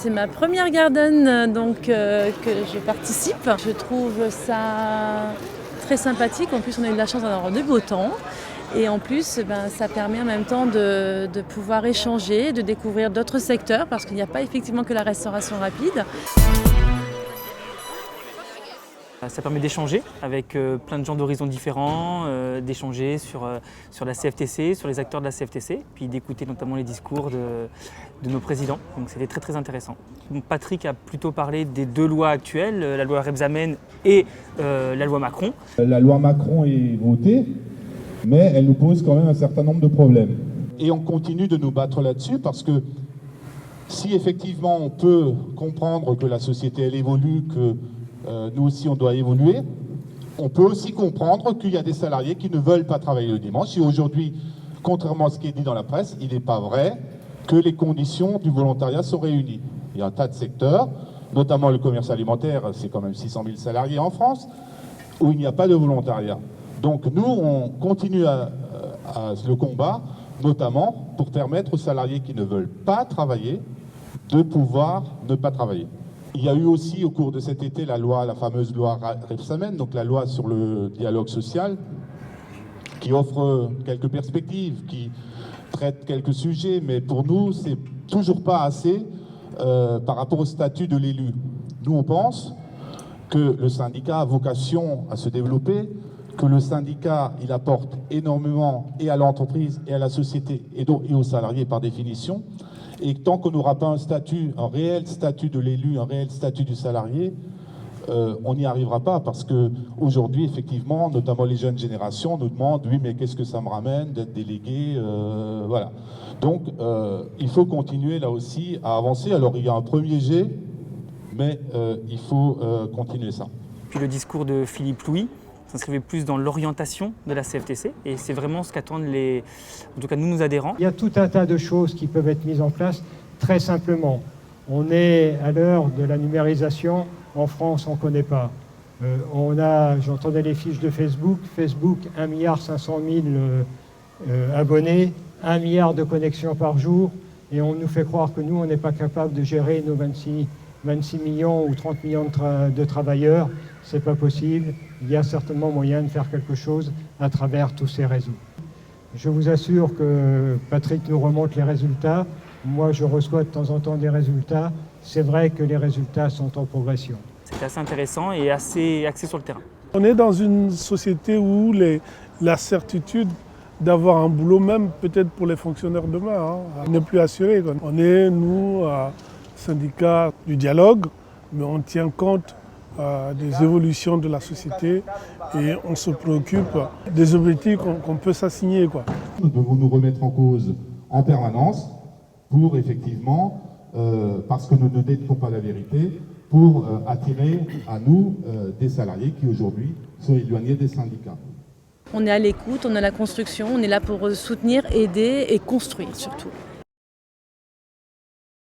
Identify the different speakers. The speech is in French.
Speaker 1: C'est ma première garden que je participe. Je trouve ça très sympathique. En plus, on a eu de la chance d'avoir de beau temps. Et en plus, ça permet en même temps de pouvoir échanger, de découvrir d'autres secteurs parce qu'il n'y a pas effectivement que la restauration rapide.
Speaker 2: Ça permet d'échanger avec plein de gens d'horizons différents, d'échanger sur la CFTC, sur les acteurs de la CFTC, puis d'écouter notamment les discours de nos présidents. Donc c'était très très intéressant. Donc Patrick a plutôt parlé des deux lois actuelles, la loi Rebsamen et la loi Macron.
Speaker 3: La loi Macron est votée, mais elle nous pose quand même un certain nombre de problèmes. Et on continue de nous battre là-dessus parce que si effectivement on peut comprendre que la société elle évolue, que nous aussi on doit évoluer, on peut aussi comprendre qu'il y a des salariés qui ne veulent pas travailler le dimanche. Et aujourd'hui, contrairement à ce qui est dit dans la presse, il n'est pas vrai que les conditions du volontariat sont réunies. Il y a un tas de secteurs, notamment le commerce alimentaire, c'est quand même 600 000 salariés en France, où il n'y a pas de volontariat. Donc nous, on continue à le combat, notamment pour permettre aux salariés qui ne veulent pas travailler de pouvoir ne pas travailler. Il y a eu aussi au cours de cet été la fameuse loi Rebsamen, donc la loi sur le dialogue social, qui offre quelques perspectives, qui traite quelques sujets, mais pour nous, c'est toujours pas assez par rapport au statut de l'élu. Nous, on pense que le syndicat a vocation à se développer, que le syndicat, il apporte énormément et à l'entreprise et à la société et aux salariés par définition. Et tant qu'on n'aura pas un réel statut de l'élu, un réel statut du salarié, on n'y arrivera pas parce que aujourd'hui, effectivement, notamment les jeunes générations nous demandent « oui, mais qu'est-ce que ça me ramène d'être délégué ?» Voilà. Donc, il faut continuer là aussi à avancer. Alors, il y a un premier jet, mais il faut continuer ça.
Speaker 2: Puis le discours de Philippe Louis s'inscrivait plus dans l'orientation de la CFTC et c'est vraiment ce qu'attendent en tout cas nous adhérents.
Speaker 4: Il y a tout un tas de choses qui peuvent être mises en place très simplement. On est à l'heure de la numérisation, en France on ne connaît pas. J'entendais les fiches de Facebook, 1,5 milliard abonnés, 1 milliard de connexions par jour et on nous fait croire que nous on n'est pas capable de gérer nos 26 millions ou 30 millions de travailleurs. C'est pas possible. Il y a certainement moyen de faire quelque chose à travers tous ces réseaux. Je vous assure que Patrick nous remonte les résultats. Moi, je reçois de temps en temps des résultats. C'est vrai que les résultats sont en progression.
Speaker 2: C'est assez intéressant et assez axé sur le terrain.
Speaker 5: On est dans une société où la certitude d'avoir un boulot, même peut-être pour les fonctionnaires demain, n'est plus assurée. On est, nous, syndicat du dialogue, mais on tient compte des évolutions de la société et on se préoccupe des objectifs qu'on peut s'assigner.
Speaker 3: Nous devons nous remettre en cause en permanence pour effectivement, parce que nous ne détenons pas la vérité, pour attirer à nous des salariés qui aujourd'hui sont éloignés des syndicats.
Speaker 1: On est à l'écoute, on est à la construction, on est là pour soutenir, aider et construire surtout.